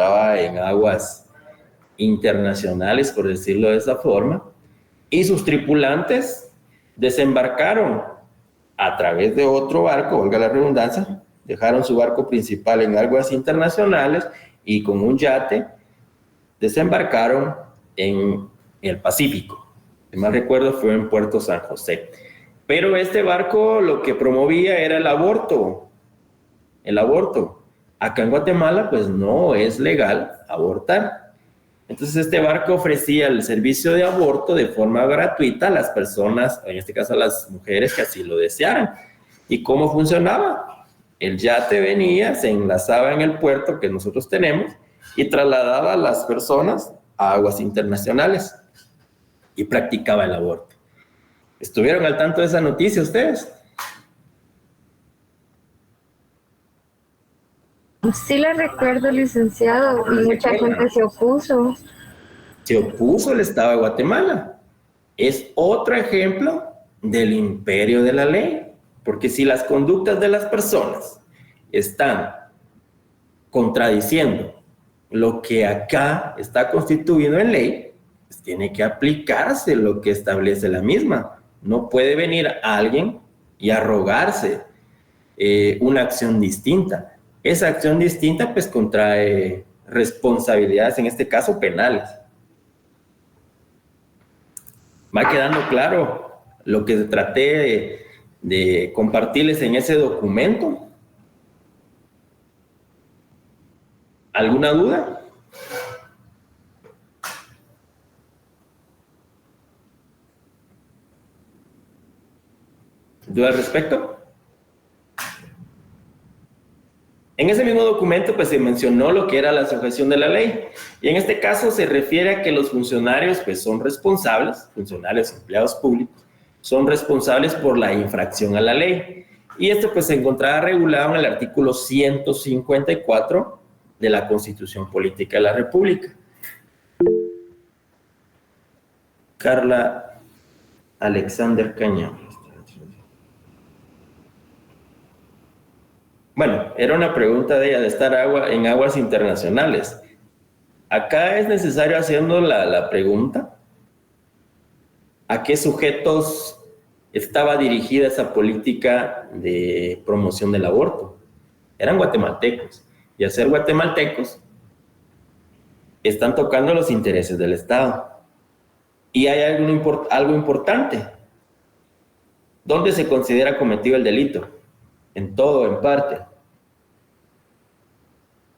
encontraba en aguas internacionales, por decirlo de esa forma, y sus tripulantes desembarcaron a través de otro barco, valga la redundancia, dejaron su barco principal en aguas internacionales y con un yate desembarcaron en el Pacífico. Si mal recuerdo, fue en Puerto San José. Pero este barco lo que promovía era el aborto. El aborto. Acá en Guatemala, pues no es legal abortar. Entonces este barco ofrecía el servicio de aborto de forma gratuita a las personas, en este caso a las mujeres que así lo desearan. ¿Y cómo funcionaba? El yate venía, se enlazaba en el puerto que nosotros tenemos y trasladaba a las personas a aguas internacionales y practicaba el aborto. ¿Estuvieron al tanto de esa noticia ustedes? Sí la recuerdo, licenciado, y mucha gente se opuso. Se opuso el Estado de Guatemala. Es otro ejemplo del imperio de la ley, porque si las conductas de las personas están contradiciendo lo que acá está constituido en ley, pues tiene que aplicarse lo que establece la misma. No puede venir alguien y arrogarse una acción distinta. Esa acción distinta pues contrae responsabilidades, en este caso penales. Va quedando claro lo que traté de compartirles en ese documento. ¿Alguna duda? ¿Duda al respecto? En ese mismo documento pues se mencionó lo que era la sujeción de la ley, y en este caso se refiere a que los funcionarios pues son responsables, funcionarios, empleados públicos, son responsables por la infracción a la ley, y esto pues se encontraba regulado en el artículo 154 de la Constitución Política de la República. Carla Alexander Cañón. Bueno, era una pregunta de ella, de estar en aguas internacionales. Acá es necesario haciendo la pregunta, ¿a qué sujetos estaba dirigida esa política de promoción del aborto? Eran guatemaltecos, y al ser guatemaltecos, están tocando los intereses del Estado. Y hay algo importante. ¿Dónde se considera cometido el delito? En todo, en parte.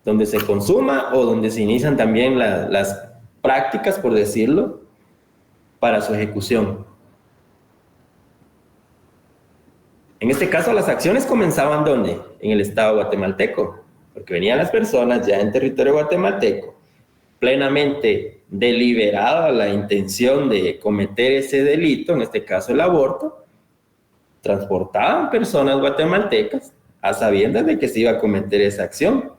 Donde se consuma o donde se inician también las prácticas, por decirlo, para su ejecución. En este caso, las acciones comenzaban ¿dónde? En el Estado guatemalteco, porque venían las personas ya en territorio guatemalteco, plenamente deliberada la intención de cometer ese delito, en este caso el aborto, transportaban personas guatemaltecas a sabiendas de que se iba a cometer esa acción.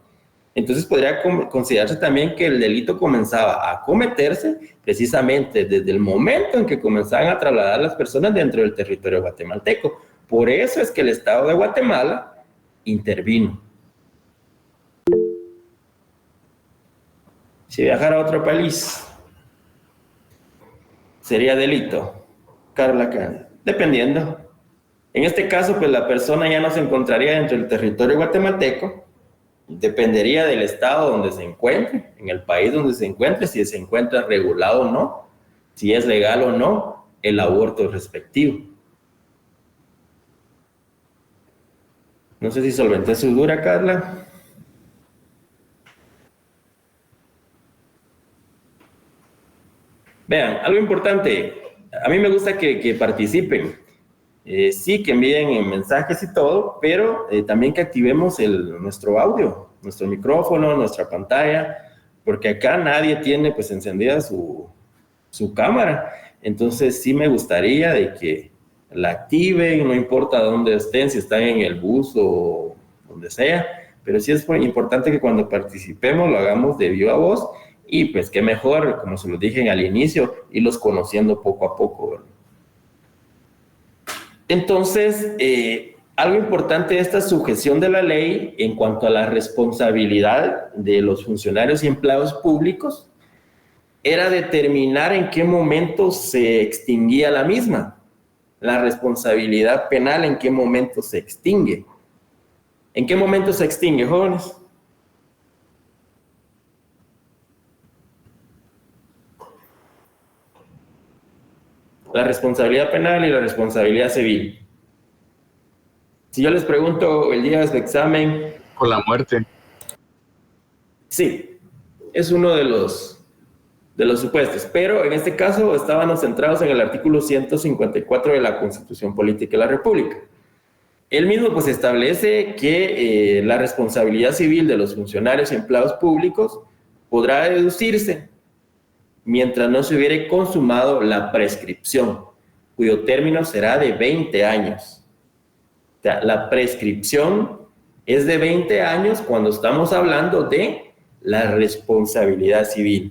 Entonces podría considerarse también que el delito comenzaba a cometerse precisamente desde el momento en que comenzaban a trasladar las personas dentro del territorio guatemalteco. Por eso es que el Estado de Guatemala intervino. Si viajara a otro país, ¿sería delito? Carla, dependiendo. En este caso, pues la persona ya no se encontraría dentro del territorio guatemalteco, dependería del estado donde se encuentre, en el país donde se encuentre, si se encuentra regulado o no, si es legal o no el aborto respectivo. No sé si solventé su duda, Carla. Vean, algo importante, a mí me gusta que participen. Sí, que envíen mensajes y todo, pero también que activemos nuestro audio, nuestro micrófono, nuestra pantalla, porque acá nadie tiene pues encendida su cámara. Entonces sí me gustaría de que la activen, no importa dónde estén, si están en el bus o donde sea, pero sí es importante que cuando participemos lo hagamos de viva voz, y pues qué mejor, como se lo dije al inicio, irlos conociendo poco a poco, ¿verdad? Entonces, Algo importante de esta sujeción de la ley en cuanto a la responsabilidad de los funcionarios y empleados públicos era determinar en qué momento se extinguía la misma. La responsabilidad penal, en qué momento se extingue. ¿En qué momento se extingue, jóvenes? La responsabilidad penal y la responsabilidad civil. Si yo les pregunto el día de su examen... Por la muerte. Sí, es uno de los supuestos, pero en este caso estábamos centrados en el artículo 154 de la Constitución Política de la República. El mismo pues establece que la responsabilidad civil de los funcionarios y empleados públicos podrá deducirse mientras no se hubiere consumado la prescripción, cuyo término será de 20 años. O sea, la prescripción es de 20 años cuando estamos hablando de la responsabilidad civil.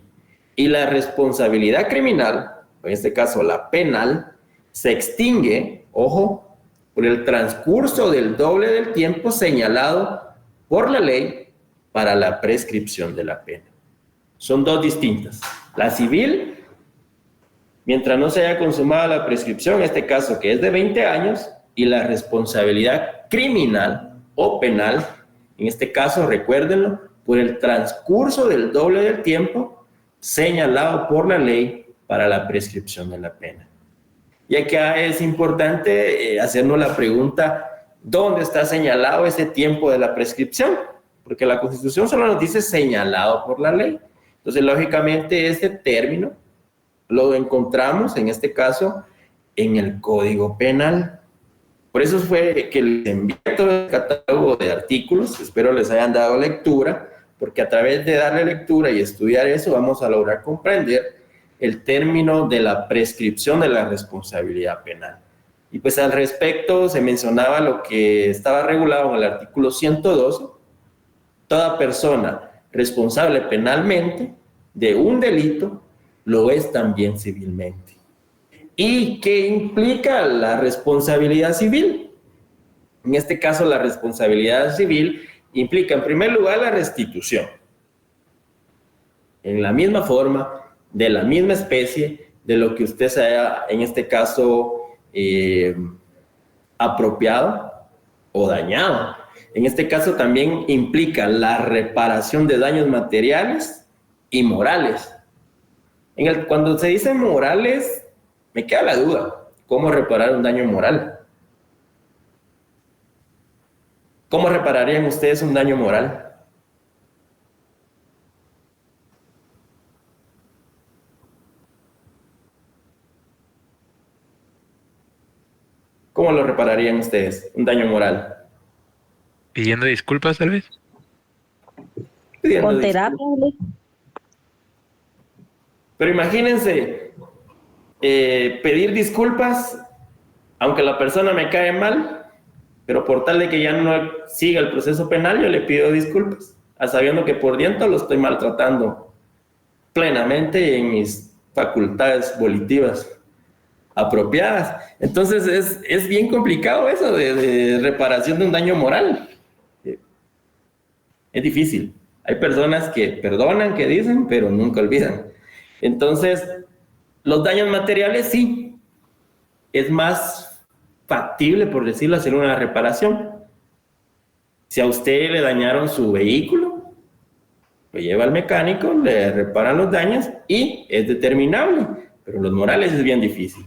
Y la responsabilidad criminal, en este caso la penal, se extingue, ojo, por el transcurso del doble del tiempo señalado por la ley para la prescripción de la pena. Son dos distintas. La civil, mientras no se haya consumado la prescripción, en este caso que es de 20 años, y la responsabilidad criminal o penal, en este caso, recuérdenlo, por el transcurso del doble del tiempo señalado por la ley para la prescripción de la pena. Y acá es importante hacernos la pregunta, ¿dónde está señalado ese tiempo de la prescripción? Porque la Constitución solo nos dice señalado por la ley. Entonces, lógicamente, este término lo encontramos, en este caso, en el Código Penal. Por eso fue que les envié todo el catálogo de artículos, espero les hayan dado lectura, porque a través de darle lectura y estudiar eso vamos a lograr comprender el término de la prescripción de la responsabilidad penal. Y pues al respecto se mencionaba lo que estaba regulado en el artículo 112, toda persona responsable penalmente de un delito lo es también civilmente. ¿Y qué implica la responsabilidad civil? En este caso, la responsabilidad civil implica, en primer lugar, la restitución. En la misma forma, de la misma especie, de lo que usted se haya, en este caso, apropiado o dañado. En este caso también implica la reparación de daños materiales y morales. Cuando se dice morales, me queda la duda, ¿cómo reparar un daño moral? ¿Cómo repararían ustedes un daño moral? ¿Cómo lo repararían ustedes, un daño moral? Pidiendo disculpas, tal vez. Con terapia. Pero imagínense, pedir disculpas, aunque la persona me cae mal, pero por tal de que ya no siga el proceso penal, yo le pido disculpas, sabiendo que por dentro lo estoy maltratando plenamente en mis facultades volitivas apropiadas. Entonces es bien complicado eso de reparación de un daño moral. Es difícil. Hay personas que perdonan, que dicen, pero nunca olvidan. Entonces, los daños materiales sí, es más factible, por decirlo, hacer una reparación. Si a usted le dañaron su vehículo, lo lleva al mecánico, le reparan los daños y es determinable, pero los morales es bien difícil.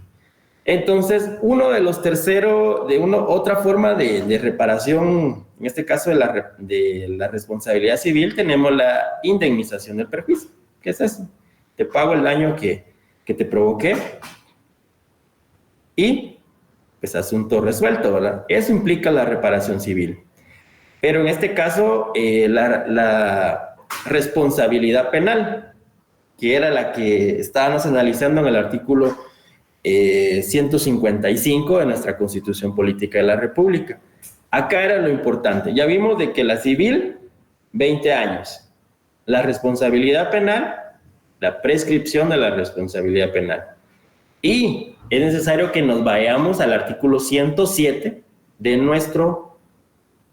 Entonces, otra forma de reparación, en este caso de la responsabilidad civil, tenemos la indemnización del perjuicio. ¿Qué es eso? Te pago el daño que te provoqué y pues asunto resuelto, ¿verdad? Eso implica la reparación civil. Pero en este caso, la responsabilidad penal, que era la que estábamos analizando en el artículo 155 de nuestra Constitución Política de la República. Acá era lo importante. Ya vimos de que la civil, 20 años. La responsabilidad penal, la prescripción de la responsabilidad penal. Y es necesario que nos vayamos al artículo 107 de nuestro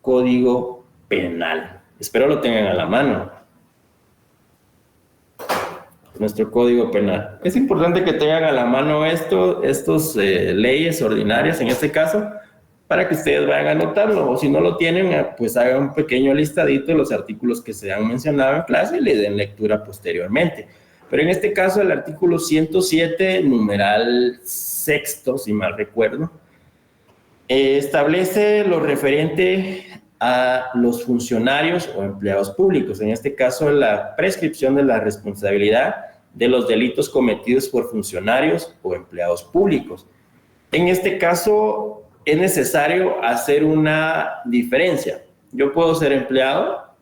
Código Penal. Espero lo tengan a la mano. Nuestro Código Penal. Es importante que tengan a la mano estos leyes ordinarias, en este caso, para que ustedes vayan a anotarlo, o si no lo tienen, pues hagan un pequeño listadito de los artículos que se han mencionado en clase y le den lectura posteriormente. Pero en este caso, el artículo 107, numeral sexto, si mal recuerdo, establece lo referente a los funcionarios o empleados públicos, en este caso la prescripción de la responsabilidad de los delitos cometidos por funcionarios o empleados públicos. En este caso es necesario hacer una diferencia. Yo puedo ser empleado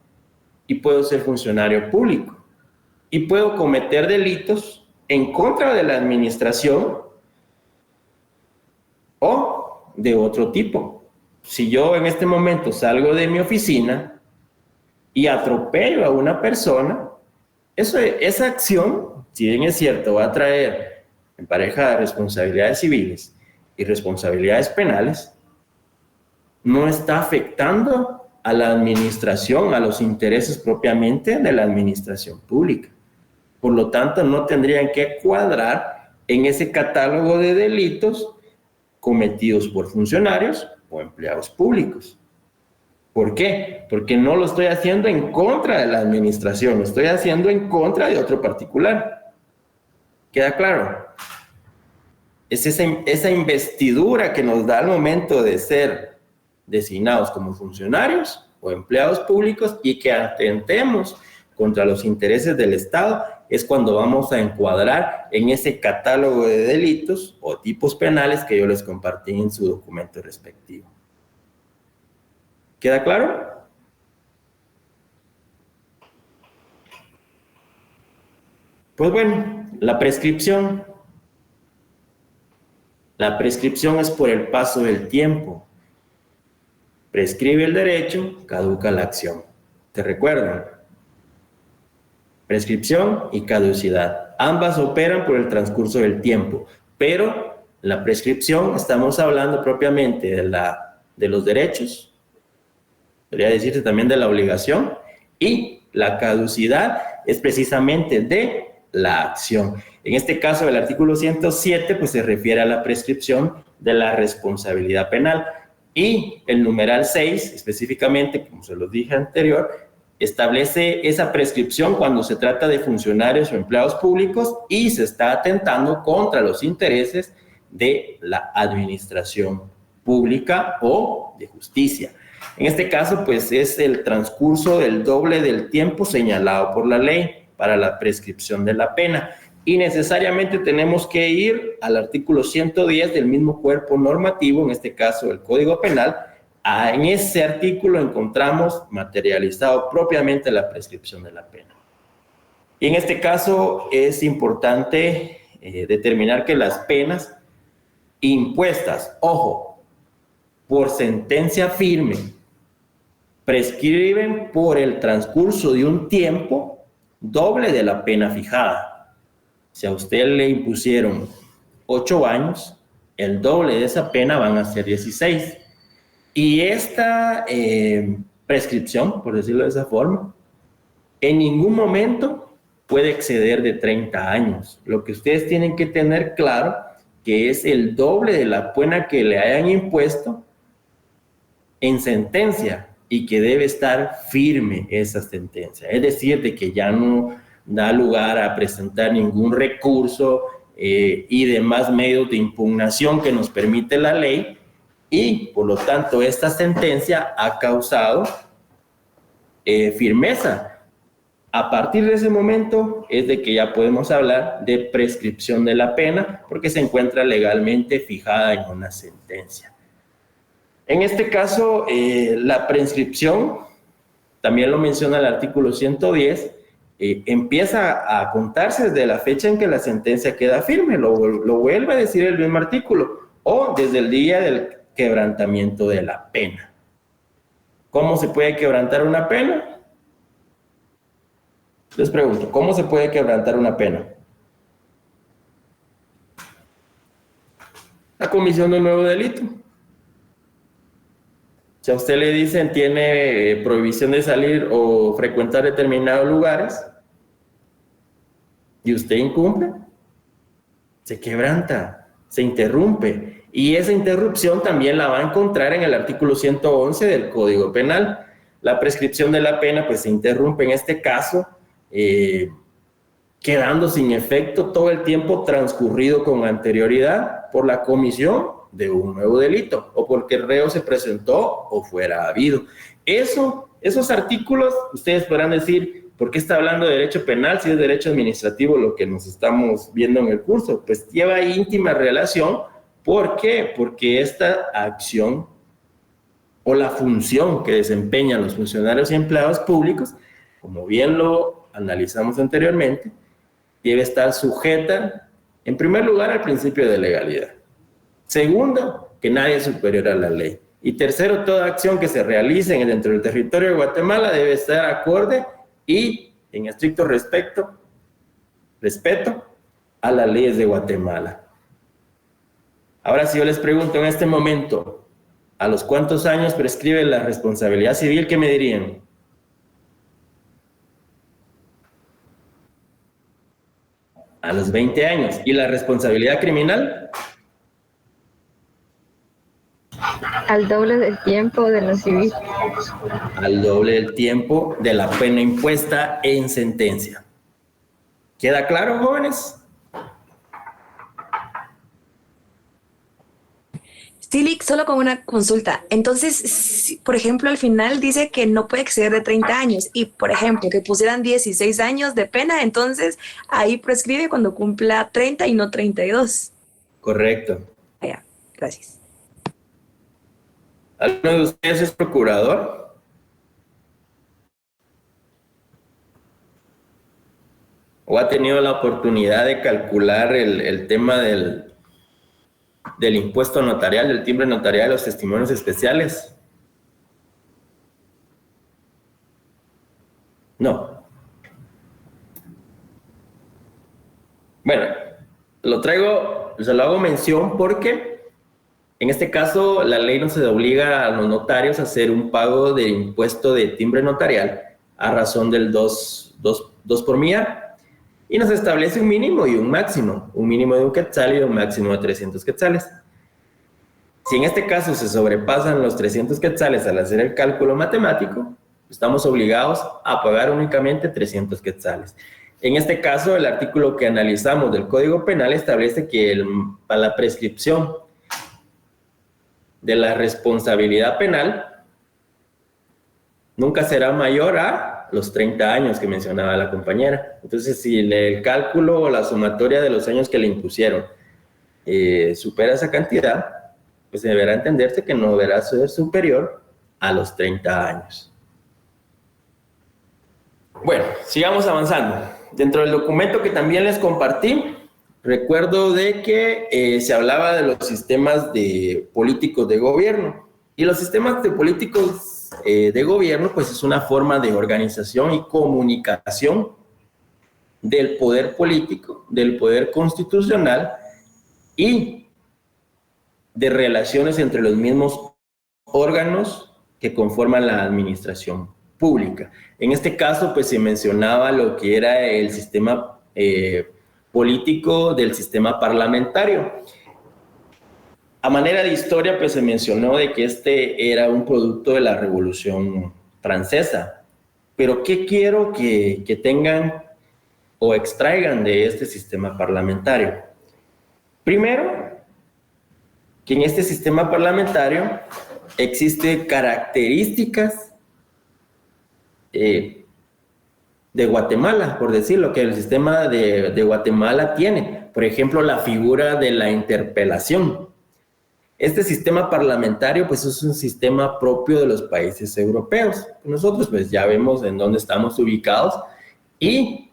y puedo ser funcionario público y puedo cometer delitos en contra de la administración o de otro tipo. Si yo en este momento salgo de mi oficina y atropello a una persona, esa acción, si bien es cierto, va a traer en pareja responsabilidades civiles y responsabilidades penales, no está afectando a la administración, a los intereses propiamente de la administración pública. Por lo tanto, no tendrían que cuadrar en ese catálogo de delitos cometidos por funcionarios o empleados públicos. ¿Por qué? Porque no lo estoy haciendo en contra de la administración, lo estoy haciendo en contra de otro particular. ¿Queda claro? Es esa investidura que nos da al momento de ser designados como funcionarios o empleados públicos y que atentemos contra los intereses del Estado, es cuando vamos a encuadrar en ese catálogo de delitos o tipos penales que yo les compartí en su documento respectivo. ¿Queda claro? Pues bueno, la prescripción. La prescripción es por el paso del tiempo. Prescribe el derecho, caduca la acción. ¿Te recuerdan? Prescripción y caducidad. Ambas operan por el transcurso del tiempo, pero la prescripción estamos hablando propiamente de los derechos, podría decirse también de la obligación, y la caducidad es precisamente de la acción. En este caso, el artículo 107 pues, se refiere a la prescripción de la responsabilidad penal, y el numeral 6, específicamente, como se los dije anterior, establece esa prescripción cuando se trata de funcionarios o empleados públicos y se está atentando contra los intereses de la administración pública o de justicia. En este caso, pues es el transcurso del doble del tiempo señalado por la ley para la prescripción de la pena. Y necesariamente tenemos que ir al artículo 110 del mismo cuerpo normativo, en este caso el Código Penal. En ese artículo encontramos materializado propiamente la prescripción de la pena. Y en este caso es importante determinar que las penas impuestas, ojo, por sentencia firme, prescriben por el transcurso de un tiempo doble de la pena fijada. Si a usted le impusieron 8 años, el doble de esa pena van a ser 16. Y esta prescripción, por decirlo de esa forma, en ningún momento puede exceder de 30 años. Lo que ustedes tienen que tener claro que es el doble de la pena que le hayan impuesto en sentencia y que debe estar firme esa sentencia. Es decir, de que ya no da lugar a presentar ningún recurso y demás medios de impugnación que nos permite la ley. Y, por lo tanto, esta sentencia ha causado firmeza. A partir de ese momento es de que ya podemos hablar de prescripción de la pena porque se encuentra legalmente fijada en una sentencia. En este caso, la prescripción, también lo menciona el artículo 110, empieza a contarse desde la fecha en que la sentencia queda firme, lo vuelve a decir el mismo artículo, o desde el día del quebrantamiento de la pena. ¿Cómo se puede quebrantar una pena? Les pregunto, ¿cómo se puede quebrantar una pena? La comisión de un nuevo delito. Si a usted le dicen tiene prohibición de salir o frecuentar determinados lugares y usted incumple, se quebranta, se interrumpe. Y esa interrupción también la va a encontrar en el artículo 111 del Código Penal. La prescripción de la pena pues se interrumpe en este caso, quedando sin efecto todo el tiempo transcurrido con anterioridad por la comisión de un nuevo delito o porque el reo se presentó o fuera habido. Esos artículos, ustedes podrán decir, ¿por qué está hablando de derecho penal si es derecho administrativo lo que nos estamos viendo en el curso? Pues lleva íntima relación. ¿Por qué? Porque esta acción o la función que desempeñan los funcionarios y empleados públicos, como bien lo analizamos anteriormente, debe estar sujeta, en primer lugar, al principio de legalidad. Segundo, que nadie es superior a la ley. Y tercero, toda acción que se realice dentro del territorio de Guatemala debe estar acorde y en estricto respeto a las leyes de Guatemala. Ahora, si yo les pregunto en este momento, ¿a los cuántos años prescribe la responsabilidad civil? ¿Qué me dirían? A los 20 años. ¿Y la responsabilidad criminal? Al doble del tiempo de la civil. Al doble del tiempo de la pena impuesta en sentencia. ¿Queda claro, jóvenes? Stilic, solo con una consulta. Entonces, si, por ejemplo, al final dice que no puede exceder de 30 años y, por ejemplo, que pusieran 16 años de pena, entonces ahí prescribe cuando cumpla 30 y no 32. Correcto. Ya, gracias. ¿Alguno de ustedes es procurador? ¿O ha tenido la oportunidad de calcular el tema del impuesto notarial, del timbre notarial de los testimonios especiales? No. Bueno, se lo hago mención porque en este caso la ley no se obliga a los notarios a hacer un pago de impuesto de timbre notarial a razón del 2 por millar. Y nos establece un mínimo y un máximo, un mínimo de 1 quetzal y un máximo de 300 quetzales. Si en este caso se sobrepasan los 300 quetzales al hacer el cálculo matemático, estamos obligados a pagar únicamente 300 quetzales. En este caso, el artículo que analizamos del Código Penal establece que para la prescripción de la responsabilidad penal nunca será mayor a los 30 años que mencionaba la compañera. Entonces, si el cálculo o la sumatoria de los años que le impusieron supera esa cantidad, pues deberá entenderse que no deberá ser superior a los 30 años. Bueno, sigamos avanzando. Dentro del documento que también les compartí, recuerdo de que se hablaba de los sistemas políticos de gobierno. Y los sistemas de políticos de gobierno, pues es una forma de organización y comunicación del poder político, del poder constitucional y de relaciones entre los mismos órganos que conforman la administración pública. En este caso, pues se mencionaba lo que era el sistema político del sistema parlamentario. A manera de historia, pues se mencionó de que este era un producto de la Revolución Francesa. Pero ¿qué quiero que tengan o extraigan de este sistema parlamentario? Primero, que en este sistema parlamentario existen características de Guatemala, por decirlo, que el sistema de Guatemala tiene. Por ejemplo, la figura de la interpelación. Este sistema parlamentario, pues, es un sistema propio de los países europeos. Nosotros, pues, ya vemos en dónde estamos ubicados y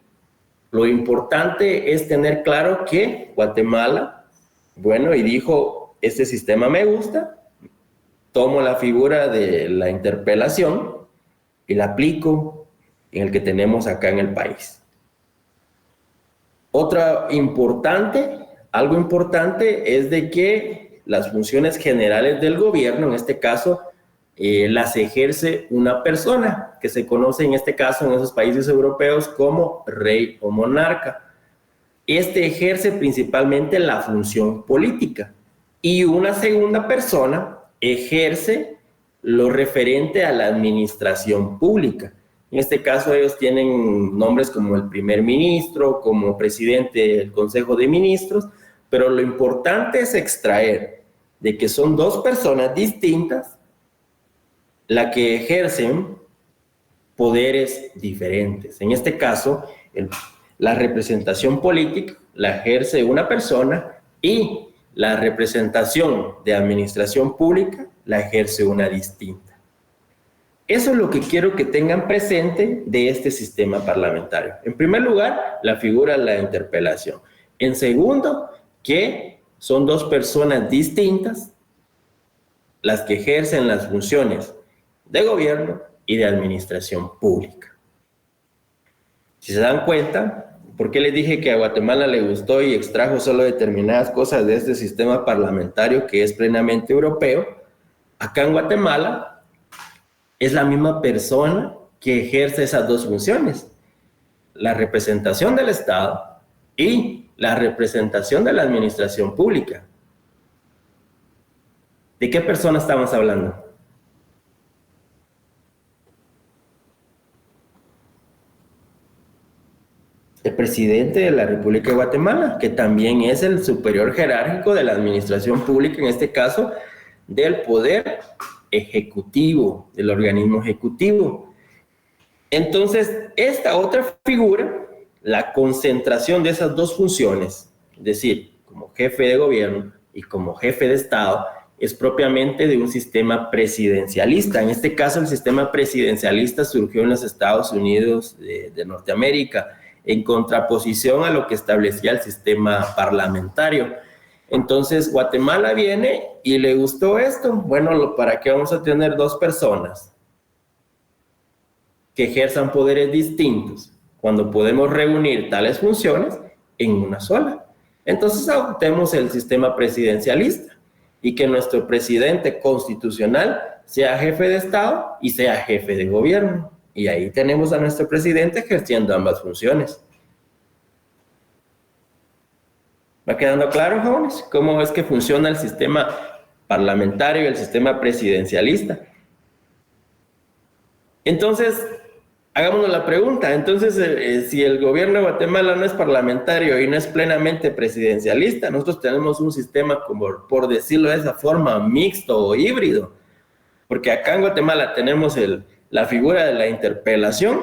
lo importante es tener claro que Guatemala, bueno, y dijo, este sistema me gusta, tomo la figura de la interpelación y la aplico en el que tenemos acá en el país. Algo importante es de que las funciones generales del gobierno, en este caso, las ejerce una persona que se conoce en este caso en esos países europeos como rey o monarca. Este ejerce principalmente la función política y una segunda persona ejerce lo referente a la administración pública. En este caso ellos tienen nombres como el primer ministro, como presidente del Consejo de Ministros, pero lo importante es extraer de que son dos personas distintas las que ejercen poderes diferentes. En este caso, la representación política la ejerce una persona y la representación de administración pública la ejerce una distinta. Eso es lo que quiero que tengan presente de este sistema parlamentario. En primer lugar, la figura de la interpelación. En segundo, que son dos personas distintas las que ejercen las funciones de gobierno y de administración pública. Si se dan cuenta, ¿por qué les dije que a Guatemala le gustó y extrajo solo determinadas cosas de este sistema parlamentario que es plenamente europeo? Acá en Guatemala es la misma persona que ejerce esas dos funciones, la representación del Estado y la representación de la administración pública. ¿De qué persona estamos hablando? El presidente de la República de Guatemala, que también es el superior jerárquico de la administración pública, en este caso, del poder ejecutivo, del organismo ejecutivo. Entonces, esta otra figura, la concentración de esas dos funciones, es decir, como jefe de gobierno y como jefe de Estado, es propiamente de un sistema presidencialista. En este caso, el sistema presidencialista surgió en los Estados Unidos de Norteamérica, en contraposición a lo que establecía el sistema parlamentario. Entonces, Guatemala viene y le gustó esto. Bueno, ¿para qué vamos a tener dos personas que ejerzan poderes distintos cuando podemos reunir tales funciones en una sola? Entonces, adoptemos el sistema presidencialista y que nuestro presidente constitucional sea jefe de Estado y sea jefe de gobierno. Y ahí tenemos a nuestro presidente ejerciendo ambas funciones. ¿Va quedando claro, jóvenes, cómo es que funciona el sistema parlamentario y el sistema presidencialista? Entonces, hagámonos la pregunta. Entonces, si el gobierno de Guatemala no es parlamentario y no es plenamente presidencialista, nosotros tenemos un sistema, como por decirlo de esa forma, mixto o híbrido. Porque acá en Guatemala tenemos la figura de la interpelación.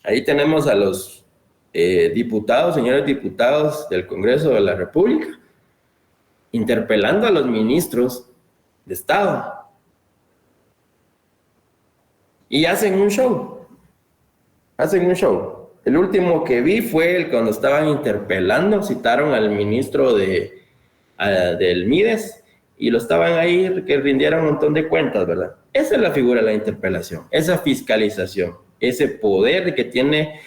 Ahí tenemos a los diputados, señores diputados del Congreso de la República, interpelando a los ministros de Estado. Y hacen un show. El último que vi fue cuando estaban interpelando, citaron al ministro del MIDES y lo estaban ahí, que rindieron un montón de cuentas, ¿verdad? Esa es la figura de la interpelación, esa fiscalización, ese poder que tiene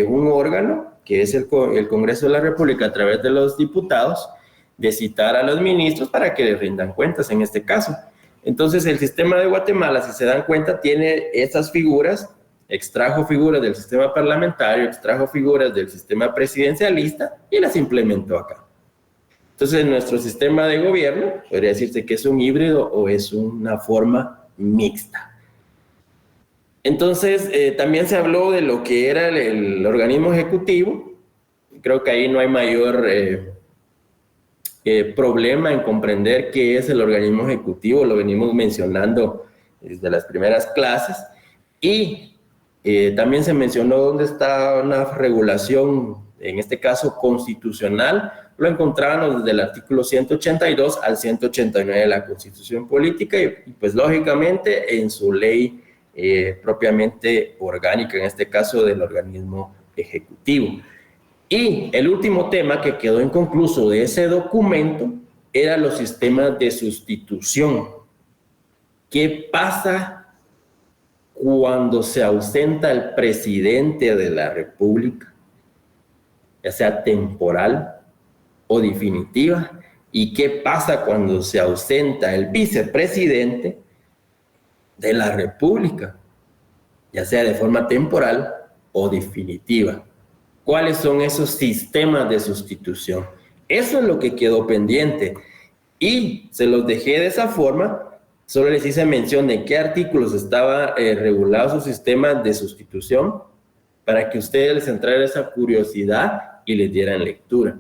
un órgano, que es el Congreso de la República, a través de los diputados, de citar a los ministros para que les rindan cuentas en este caso. Entonces, el sistema de Guatemala, si se dan cuenta, tiene estas figuras, extrajo figuras del sistema parlamentario, extrajo figuras del sistema presidencialista y las implementó acá. Entonces, nuestro sistema de gobierno podría decirse que es un híbrido o es una forma mixta. Entonces, también se habló de lo que era el organismo ejecutivo. Creo que ahí no hay mayor problema en comprender qué es el organismo ejecutivo. Lo venimos mencionando desde las primeras clases. Y también se mencionó dónde está una regulación, en este caso constitucional. Lo encontraron desde el artículo 182 al 189 de la Constitución Política y pues lógicamente en su ley propiamente orgánica, en este caso del organismo ejecutivo. Y el último tema que quedó inconcluso de ese documento era los sistemas de sustitución. ¿Qué pasa cuando se ausenta el presidente de la República, ya sea temporal o definitiva? ¿Y qué pasa cuando se ausenta el vicepresidente de la República, ya sea de forma temporal o definitiva. ¿Cuáles son esos sistemas de sustitución? Eso es lo que quedó pendiente. Y se los dejé de esa forma, solo les hice mención de qué artículos estaba regulado su sistema de sustitución para que ustedes les entrara esa curiosidad y les dieran lectura.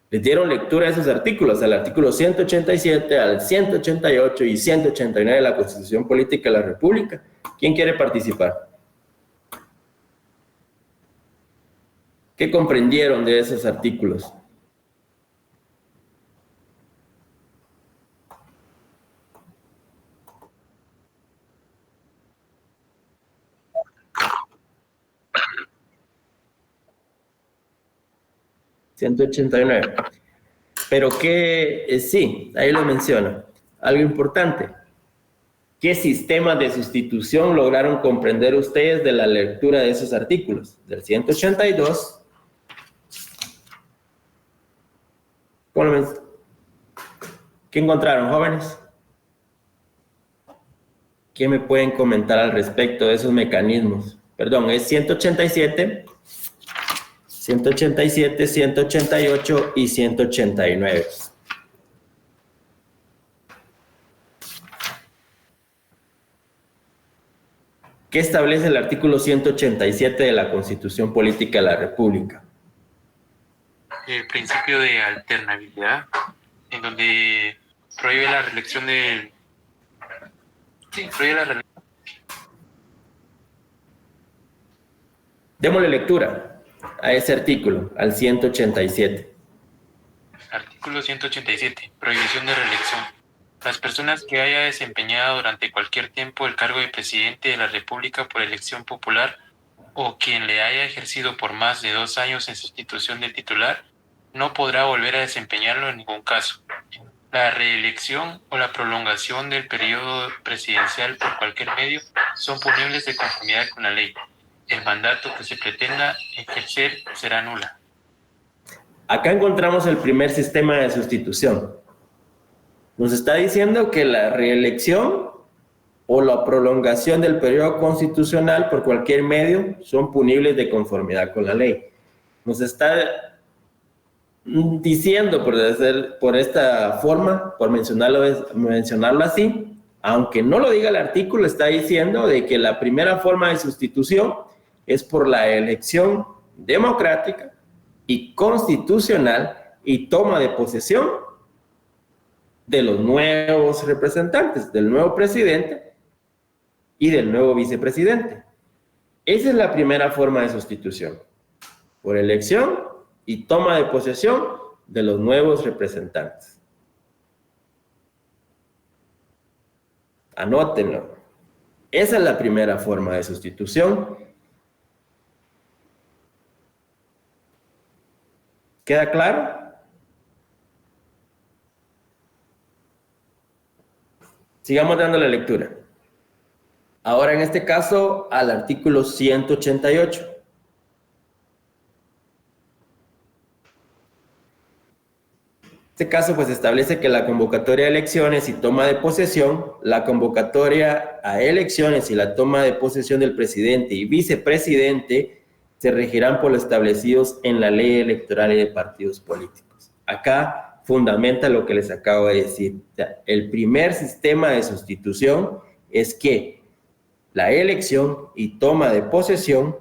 Les dieron lectura a esos artículos, al artículo 187, al 188 y 189 de la Constitución Política de la República. ¿Quién quiere participar? ¿Qué comprendieron de esos artículos? ...189... Pero que sí, ahí lo menciona. Algo importante. ¿Qué sistemas de sustitución lograron comprender ustedes de la lectura de esos artículos? Del 182. ¿Qué encontraron, jóvenes? ¿Qué me pueden comentar al respecto de esos mecanismos? Perdón, es 187... 187, 188 y 189. ¿Qué establece el artículo 187 de la Constitución Política de la República? El principio de alternabilidad, en donde prohíbe la reelección del... Sí, prohíbe la reelección. Démosle lectura a ese artículo, al 187. Artículo 187. Prohibición de reelección. Las personas que haya desempeñado durante cualquier tiempo el cargo de presidente de la República por elección popular o quien le haya ejercido por más de 2 años en sustitución del titular, no podrá volver a desempeñarlo en ningún caso. La reelección o la prolongación del periodo presidencial por cualquier medio son punibles de conformidad con la ley. El mandato que se pretenda ejercer será nula. Acá encontramos el primer sistema de sustitución. Nos está diciendo que la reelección o la prolongación del periodo constitucional por cualquier medio son punibles de conformidad con la ley. Nos está diciendo, por esta forma, por mencionarlo así, aunque no lo diga el artículo, está diciendo de que la primera forma de sustitución es por la elección democrática y constitucional y toma de posesión de los nuevos representantes, del nuevo presidente y del nuevo vicepresidente. Esa es la primera forma de sustitución, por elección y toma de posesión de los nuevos representantes. Anótenlo. Esa es la primera forma de sustitución. ¿Queda claro? Sigamos dándole lectura. Ahora, en este caso, al artículo 188. Este caso, pues, establece que la convocatoria a elecciones y toma de posesión, la convocatoria a elecciones y la toma de posesión del presidente y vicepresidente se regirán por lo establecidos en la ley electoral y de partidos políticos. Acá fundamenta lo que les acabo de decir. O sea, el primer sistema de sustitución es que la elección y toma de posesión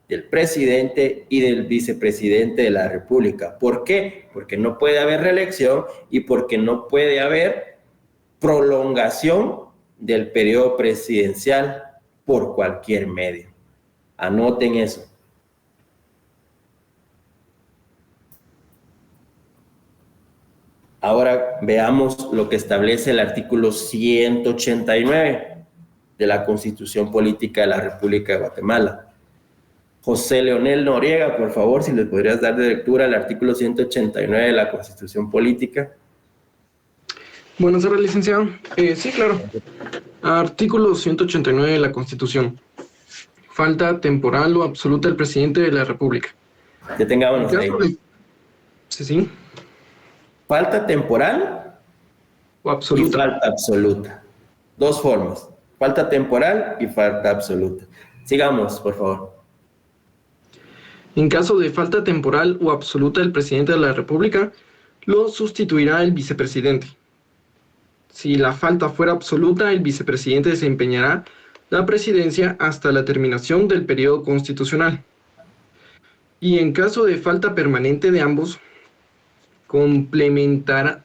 del presidente y del vicepresidente de la República. ¿Por qué? Porque no puede haber reelección y porque no puede haber prolongación del periodo presidencial por cualquier medio. Anoten eso. Ahora veamos lo que establece el artículo 189 de la Constitución Política de la República de Guatemala. José Leonel Noriega, por favor, si les podrías dar de lectura el artículo 189 de la Constitución Política. Buenas tardes, licenciado. Sí, claro. Artículo 189 de la Constitución. Falta temporal o absoluta del presidente de la República. Detengámonos ahí. Sí. ¿Falta temporal o absoluta? Y falta absoluta. Dos formas, falta temporal y falta absoluta. Sigamos, por favor. En caso de falta temporal o absoluta del presidente de la República, lo sustituirá el vicepresidente. Si la falta fuera absoluta, el vicepresidente desempeñará la presidencia hasta la terminación del periodo constitucional. Y en caso de falta permanente de ambos, completará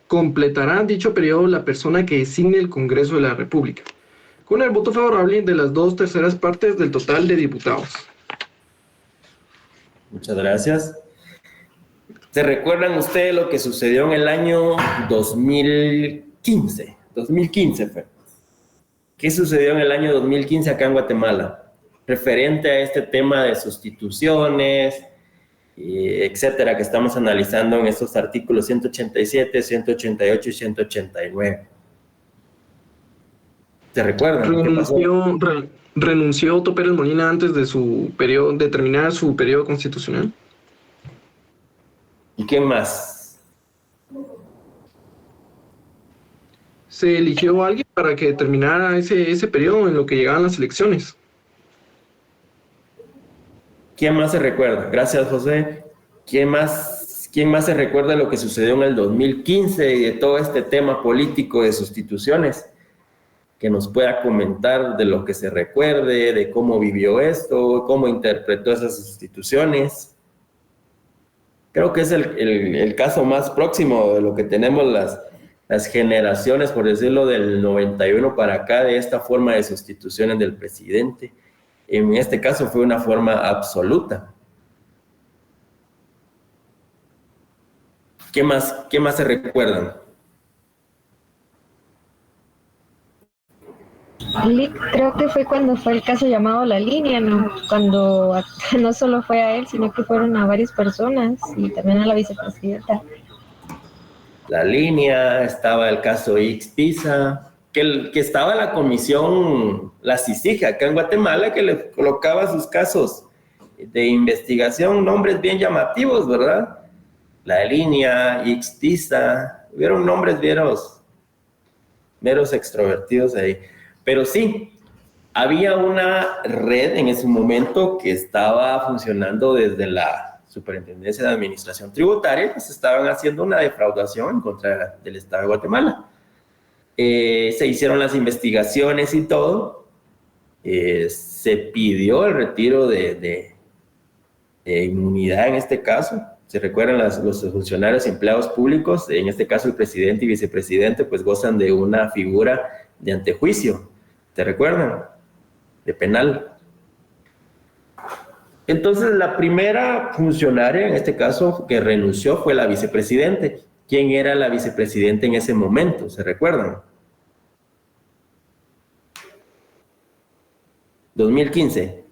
dicho periodo la persona que designe el Congreso de la República, con el voto favorable de las 2/3 partes del total de diputados. Muchas gracias. ¿Se recuerdan ustedes lo que sucedió en el año 2015? 2015 fue. ¿Qué sucedió en el año 2015 acá en Guatemala? Referente a este tema de sustituciones, etcétera, que estamos analizando en estos artículos 187, 188 y 189. ¿Se recuerdan? ¿Qué pasó? Renunció Otto Pérez Molina antes de su periodo, de terminar su periodo constitucional. ¿Y qué más? Se eligió a alguien para que terminara ese periodo en lo que llegaban las elecciones. ¿Quién más se recuerda? Gracias, José. ¿Quién más se recuerda lo que sucedió en el 2015 y de todo este tema político de sustituciones? Que nos pueda comentar de lo que se recuerde, de cómo vivió esto, cómo interpretó esas sustituciones. Creo que es el caso más próximo de lo que tenemos las generaciones, por decirlo, del 91 para acá, de esta forma de sustituciones del presidente. En este caso fue una forma absoluta. ¿Qué más se recuerdan? Creo que fue cuando fue el caso llamado La Línea, ¿no? Cuando no solo fue a él, sino que fueron a varias personas y también a la vicepresidenta. La Línea, estaba el caso Ixpisa, que estaba la comisión, la CICIG acá en Guatemala, que le colocaba sus casos de investigación, nombres bien llamativos, ¿verdad? La Línea, Ixpisa, hubieron nombres meros extrovertidos ahí. Pero sí, había una red en ese momento que estaba funcionando desde la Superintendencia de Administración Tributaria, que se estaban haciendo una defraudación en contra del Estado de Guatemala. Se hicieron las investigaciones y todo. Se pidió el retiro de inmunidad en este caso. ¿Se recuerdan los funcionarios y empleados públicos? En este caso el presidente y vicepresidente pues gozan de una figura de antejuicio. ¿Se recuerdan? De penal. Entonces, la primera funcionaria, en este caso, que renunció fue la vicepresidente. ¿Quién era la vicepresidenta en ese momento? ¿Se recuerdan? 2015.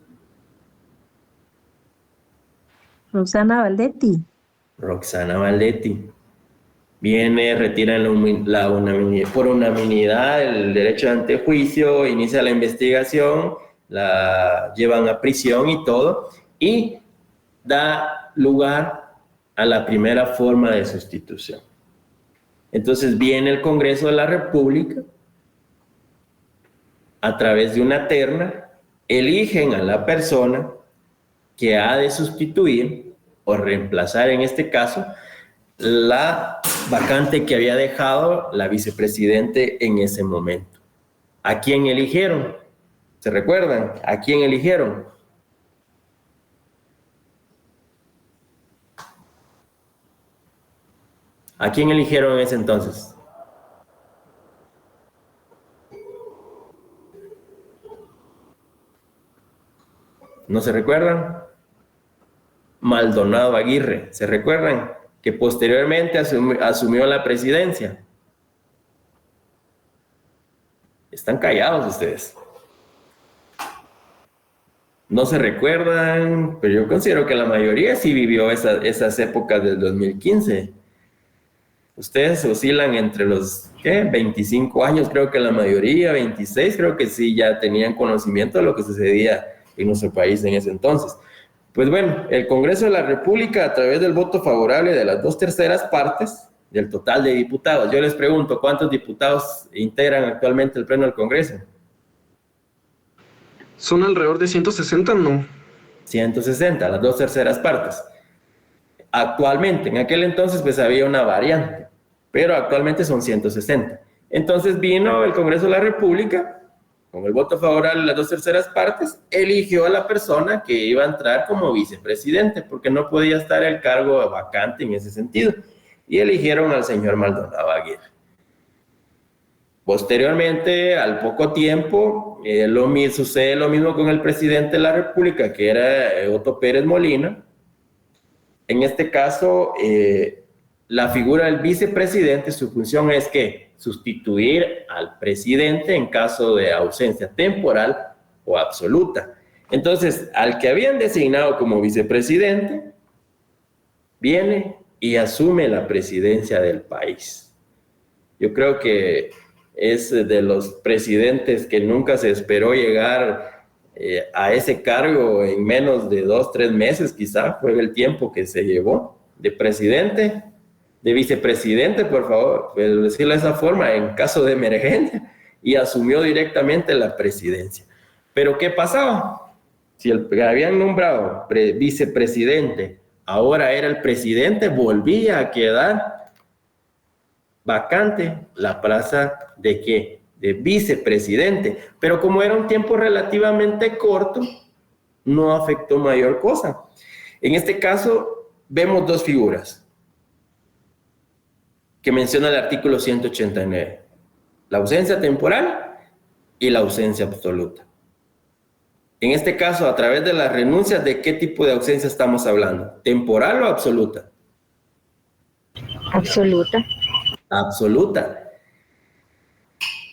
Roxana Valdetti. Roxana Valdetti. Viene, retiran por unanimidad el derecho de antejuicio, inicia la investigación, la llevan a prisión y todo, y da lugar a la primera forma de sustitución. Entonces viene el Congreso de la República, a través de una terna, eligen a la persona que ha de sustituir o reemplazar, en este caso, la vacante que había dejado la vicepresidente en ese momento. ¿A quién eligieron? ¿Se recuerdan? ¿A quién eligieron? ¿A quién eligieron en ese entonces? ¿No se recuerdan? Maldonado Aguirre, ¿se recuerdan? Que posteriormente asumió la presidencia. Están callados ustedes. No se recuerdan, pero yo considero que la mayoría sí vivió esas épocas del 2015. Ustedes oscilan entre los 25 años, creo que la mayoría, 26, creo que sí ya tenían conocimiento de lo que sucedía en nuestro país en ese entonces. Pues bueno, el Congreso de la República, a través del voto favorable de las 2/3 partes, del total de diputados. Yo les pregunto, ¿cuántos diputados integran actualmente el Pleno del Congreso? ¿Son alrededor de 160? No. 160, las 2/3 partes. Actualmente, en aquel entonces pues había una variante, pero actualmente son 160. Entonces vino el Congreso de la República, con el voto favorable de las 2/3 partes, eligió a la persona que iba a entrar como vicepresidente, porque no podía estar el cargo vacante en ese sentido, y eligieron al señor Maldonado Aguirre. Posteriormente, al poco tiempo, sucede lo mismo con el presidente de la República, que era Otto Pérez Molina. En este caso, la figura del vicepresidente, su función es que sustituir al presidente en caso de ausencia temporal o absoluta. Entonces, al que habían designado como vicepresidente, viene y asume la presidencia del país. Yo creo que es de los presidentes que nunca se esperó llegar a ese cargo en menos de 2-3 meses, quizá fue el tiempo que se llevó de presidente, de vicepresidente, por favor, pues decirlo de esa forma, en caso de emergencia, y asumió directamente la presidencia. Pero ¿qué pasaba? Si el que habían nombrado vicepresidente ahora era el presidente, volvía a quedar vacante la plaza de ¿qué? De vicepresidente, pero como era un tiempo relativamente corto, no afectó mayor cosa. En este caso, vemos dos figuras que menciona el artículo 189, la ausencia temporal y la ausencia absoluta. En este caso, a través de las renuncias, ¿de qué tipo de ausencia estamos hablando? ¿Temporal o absoluta? Absoluta. Absoluta.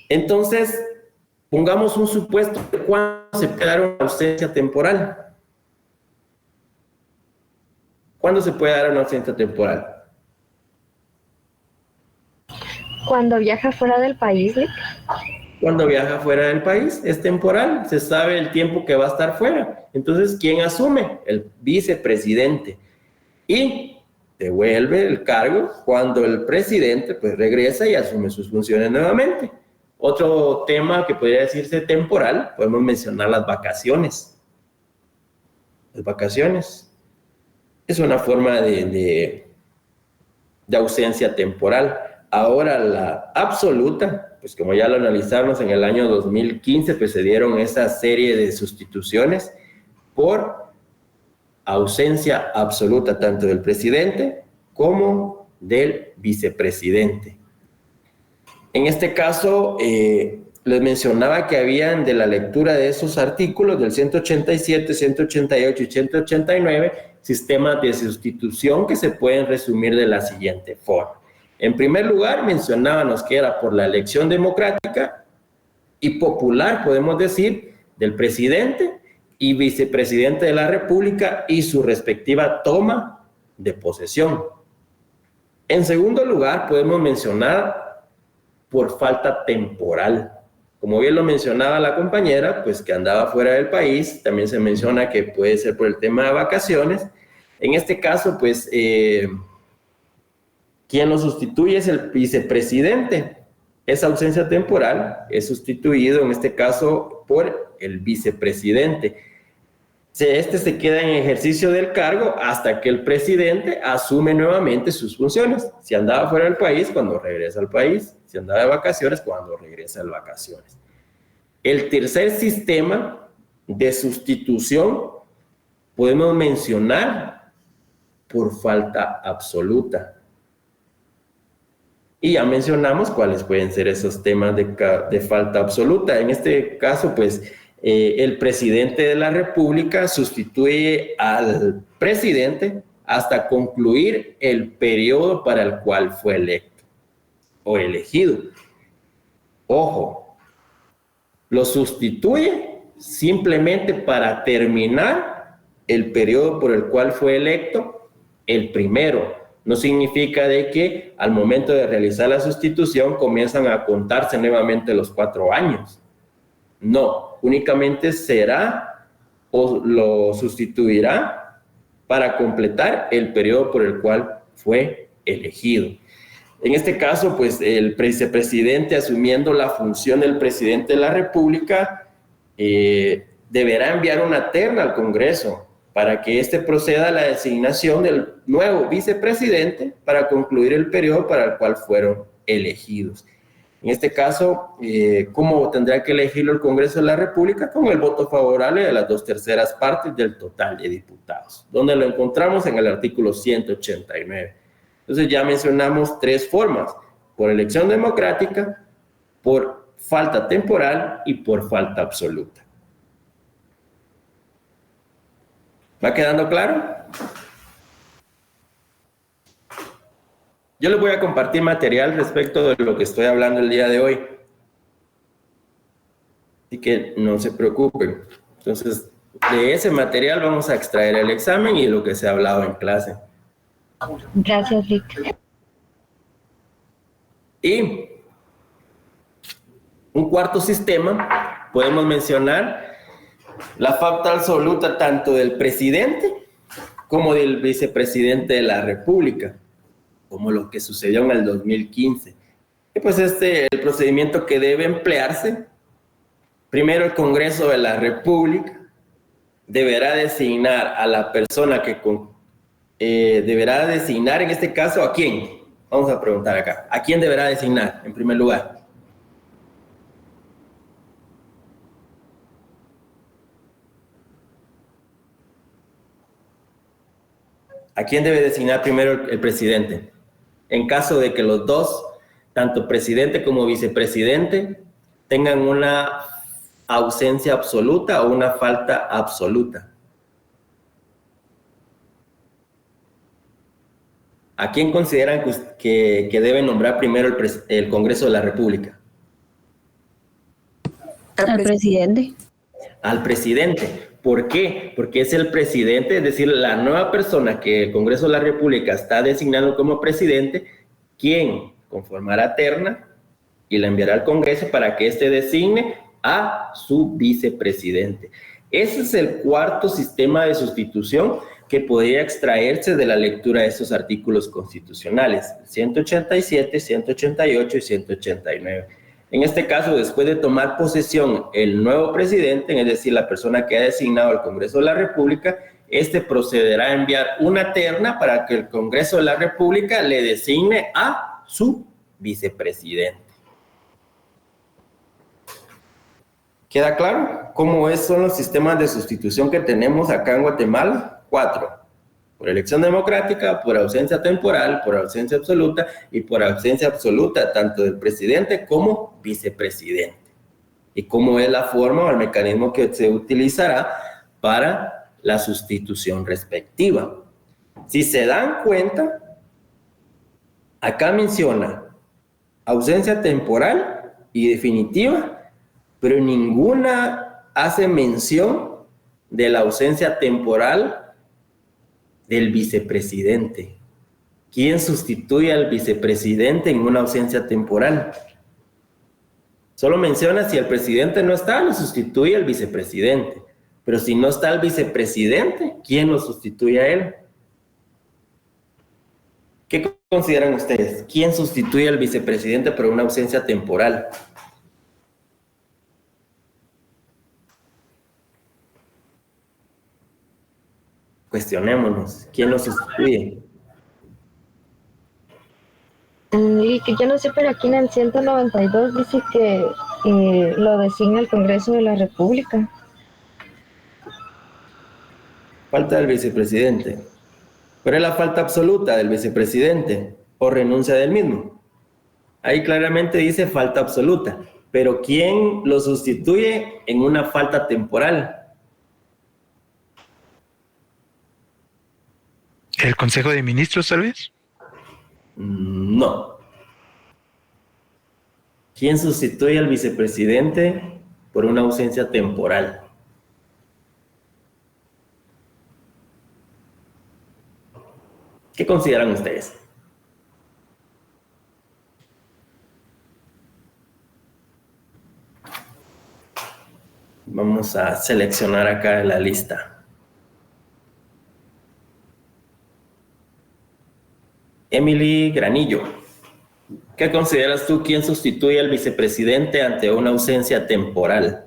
Entonces, pongamos un supuesto de cuándo se puede dar una ausencia temporal. ¿Cuándo se puede dar una ausencia temporal? Cuando viaja fuera del país, Lick. Cuando viaja fuera del país, es temporal, se sabe el tiempo que va a estar fuera. Entonces, ¿quién asume? El vicepresidente. Y devuelve el cargo cuando el presidente pues regresa y asume sus funciones nuevamente. Otro tema que podría decirse temporal, podemos mencionar las vacaciones. Las vacaciones es una forma de ausencia temporal. Ahora la absoluta, pues como ya lo analizamos en el año 2015, pues se dieron esa serie de sustituciones por ausencia absoluta tanto del presidente como del vicepresidente. En este caso, les mencionaba que habían de la lectura de esos artículos del 187, 188 y 189 sistemas de sustitución que se pueden resumir de la siguiente forma. En primer lugar, mencionábamos que era por la elección democrática y popular, podemos decir, del presidente y vicepresidente de la República y su respectiva toma de posesión. En segundo lugar, podemos mencionar por falta temporal. Como bien lo mencionaba la compañera, pues que andaba fuera del país, también se menciona que puede ser por el tema de vacaciones. En este caso, pues, quien lo sustituye es el vicepresidente. Esa ausencia temporal es sustituido, en este caso, por el vicepresidente. Este se queda en ejercicio del cargo hasta que el presidente asume nuevamente sus funciones. Si andaba fuera del país, cuando regresa al país. Si andaba de vacaciones, cuando regresa de vacaciones. El tercer sistema de sustitución podemos mencionar por falta absoluta. Y ya mencionamos cuáles pueden ser esos temas de falta absoluta. En este caso, pues, el presidente de la República sustituye al presidente hasta concluir el periodo para el cual fue electo o elegido. Ojo, lo sustituye simplemente para terminar el periodo por el cual fue electo el primero. No significa de que al momento de realizar la sustitución comienzan a contarse nuevamente los 4 años. No, únicamente será o lo sustituirá para completar el periodo por el cual fue elegido. En este caso, pues el vicepresidente, asumiendo la función del presidente de la República, deberá enviar una terna al Congreso para que éste proceda a la designación del nuevo vicepresidente para concluir el periodo para el cual fueron elegidos. En este caso, ¿cómo tendrá que elegirlo el Congreso de la República? Con el voto favorable de las 2/3 partes del total de diputados, donde lo encontramos en el artículo 189. Entonces ya mencionamos 3 formas: por elección democrática, por falta temporal y por falta absoluta. ¿Va quedando claro? Yo les voy a compartir material respecto de lo que estoy hablando el día de hoy. Así que no se preocupen. Entonces, de ese material vamos a extraer el examen y lo que se ha hablado en clase. Gracias, Rick. Y un cuarto sistema, podemos mencionar la falta absoluta tanto del presidente como del vicepresidente de la República, como lo que sucedió en el 2015. Y pues el procedimiento que debe emplearse: primero, el Congreso de la República deberá designar a la persona que deberá designar, en este caso, ¿a quién? Vamos a preguntar acá. ¿A quién deberá designar, en primer lugar? ¿A quién debe designar primero el presidente? En caso de que los dos, tanto presidente como vicepresidente, tengan una ausencia absoluta o una falta absoluta. ¿A quién consideran que debe nombrar primero el Congreso de la República? Al presidente. Al presidente. ¿Por qué? Porque es el presidente, es decir, la nueva persona que el Congreso de la República está designando como presidente, quien conformará terna y la enviará al Congreso para que éste designe a su vicepresidente. Ese es el cuarto sistema de sustitución que podría extraerse de la lectura de estos artículos constitucionales, 187, 188 y 189. En este caso, después de tomar posesión el nuevo presidente, es decir, la persona que ha designado al Congreso de la República, este procederá a enviar una terna para que el Congreso de la República le designe a su vicepresidente. ¿Queda claro cómo son los sistemas de sustitución que tenemos acá en Guatemala? 4. Por elección democrática, por ausencia temporal, por ausencia absoluta y por ausencia absoluta tanto del presidente como vicepresidente. Y cómo es la forma o el mecanismo que se utilizará para la sustitución respectiva. Si se dan cuenta, acá menciona ausencia temporal y definitiva, pero ninguna hace mención de la ausencia temporal del vicepresidente. ¿Quién sustituye al vicepresidente en una ausencia temporal? Solo menciona si el presidente no está, lo sustituye el vicepresidente. Pero si no está el vicepresidente, ¿quién lo sustituye a él? ¿Qué consideran ustedes? ¿Quién sustituye al vicepresidente por una ausencia temporal? Cuestionémonos, ¿quién lo sustituye? Y que yo no sé, pero aquí en el 192 dice que lo designa el Congreso de la República. Falta del vicepresidente. Pero es la falta absoluta del vicepresidente o renuncia del mismo. Ahí claramente dice falta absoluta. Pero ¿quién lo sustituye en una falta temporal? ¿El Consejo de Ministros, tal vez? No. ¿Quién sustituye al vicepresidente por una ausencia temporal? ¿Qué consideran ustedes? Vamos a seleccionar acá en la lista. Emily Granillo. ¿Qué consideras tú? ¿Quién sustituye al vicepresidente ante una ausencia temporal?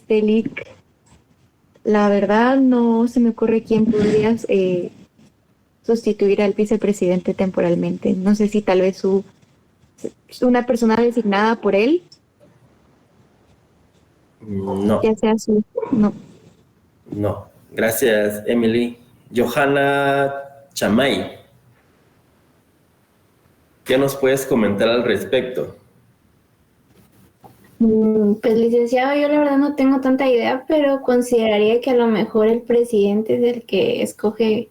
Lic, la verdad no se me ocurre quién podría sustituir al vicepresidente temporalmente. No sé si tal vez una persona designada por él, No, ya sea su... No. no. Gracias, Emily. Johanna Chamay, ¿qué nos puedes comentar al respecto? Pues licenciado, yo la verdad no tengo tanta idea, pero consideraría que a lo mejor el presidente es el que escoge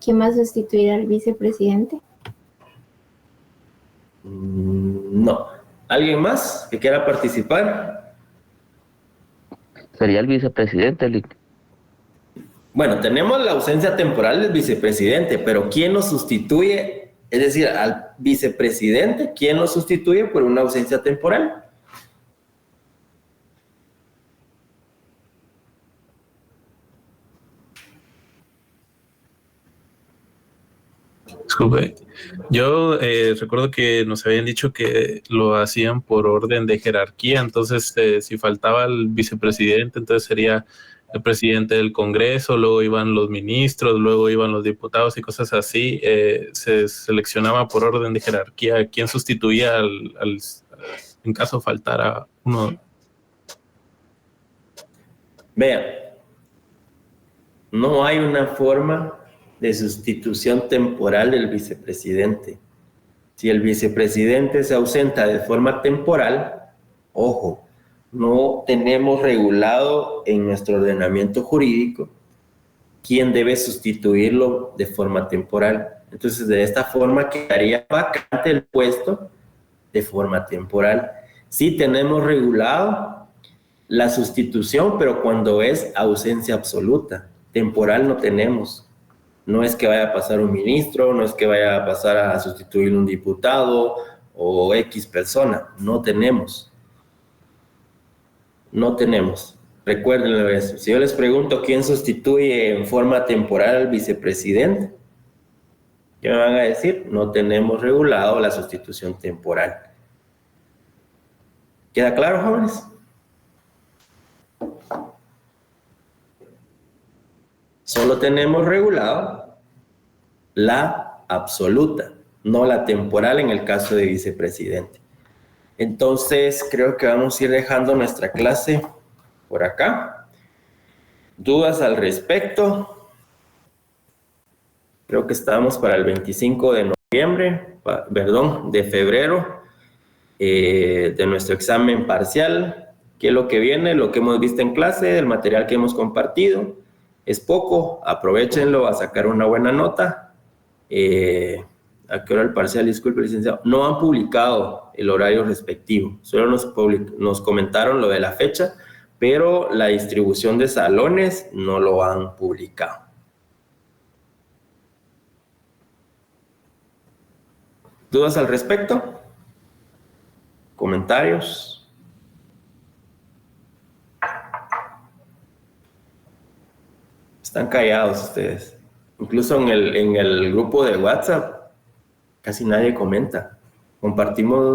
quién va a sustituir al vicepresidente. No. ¿Alguien más que quiera participar? Sería el vicepresidente, Lic. Bueno, tenemos la ausencia temporal del vicepresidente, pero ¿quién lo sustituye? Es decir, al vicepresidente, ¿quién lo sustituye por una ausencia temporal? Disculpe. Yo recuerdo que nos habían dicho que lo hacían por orden de jerarquía, entonces si faltaba el vicepresidente, entonces sería el presidente del Congreso, luego iban los ministros, luego iban los diputados y cosas así. Se seleccionaba por orden de jerarquía quién sustituía en caso faltara uno. Vean, no hay una forma de sustitución temporal del vicepresidente. Si el vicepresidente se ausenta de forma temporal, ojo, no tenemos regulado en nuestro ordenamiento jurídico quién debe sustituirlo de forma temporal. Entonces, de esta forma quedaría vacante el puesto de forma temporal. Sí tenemos regulado la sustitución, pero cuando es ausencia absoluta. Temporal no tenemos. No es que vaya a pasar un ministro, no es que vaya a pasar a sustituir un diputado o X persona. No tenemos. No tenemos. Recuérdenlo eso. Si yo les pregunto quién sustituye en forma temporal al vicepresidente, ¿qué me van a decir? No tenemos regulado la sustitución temporal. ¿Queda claro, jóvenes? Solo tenemos regulado la absoluta, no la temporal en el caso de vicepresidente. Entonces, creo que vamos a ir dejando nuestra clase por acá. ¿Dudas al respecto? Creo que estamos para el 25 de noviembre, de febrero, de nuestro examen parcial. ¿Qué es lo que viene? Lo que hemos visto en clase, el material que hemos compartido. Es poco, aprovechenlo a sacar una buena nota. ¿A qué hora el parcial? Disculpe, licenciado. No han publicado el horario respectivo, solo nos comentaron lo de la fecha, pero la distribución de salones no lo han publicado. ¿Dudas al respecto? ¿Comentarios? Están callados ustedes. Incluso en el grupo de WhatsApp casi nadie comenta.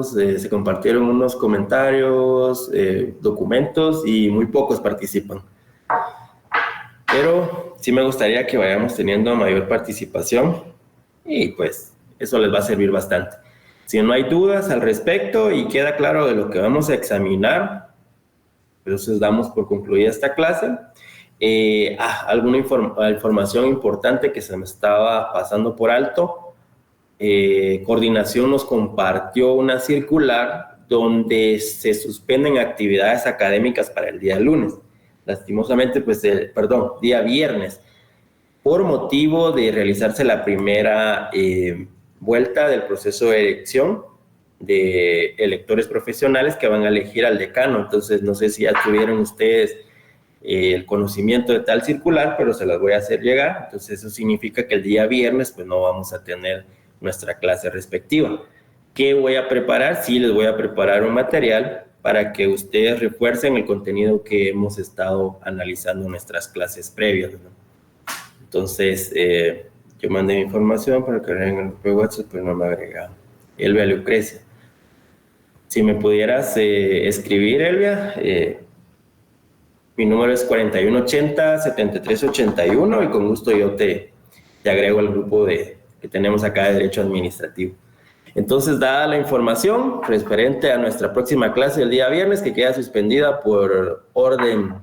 Se compartieron unos comentarios, documentos y muy pocos participan. Pero sí me gustaría que vayamos teniendo mayor participación y pues eso les va a servir bastante. Si no hay dudas al respecto y queda claro de lo que vamos a examinar, entonces damos por concluida esta clase. Alguna información importante que se me estaba pasando por alto. Coordinación nos compartió una circular donde se suspenden actividades académicas para el día lunes. Lastimosamente, día viernes, por motivo de realizarse la primera vuelta del proceso de elección de electores profesionales que van a elegir al decano. Entonces, no sé si ya tuvieron ustedes el conocimiento de tal circular, pero se las voy a hacer llegar. Entonces, eso significa que el día viernes, pues no vamos a tener nuestra clase respectiva. ¿Qué voy a preparar? Sí, les voy a preparar un material para que ustedes refuercen el contenido que hemos estado analizando en nuestras clases previas, ¿no? Entonces, yo mandé mi información para que en el grupo de WhatsApp, pero no me ha agregado. Elvia Lucrecia. Si me pudieras escribir, Elvia, mi número es 4180-7381 y con gusto yo te agrego al grupo que tenemos acá de Derecho Administrativo. Entonces, dada la información referente a nuestra próxima clase el día viernes, que queda suspendida por orden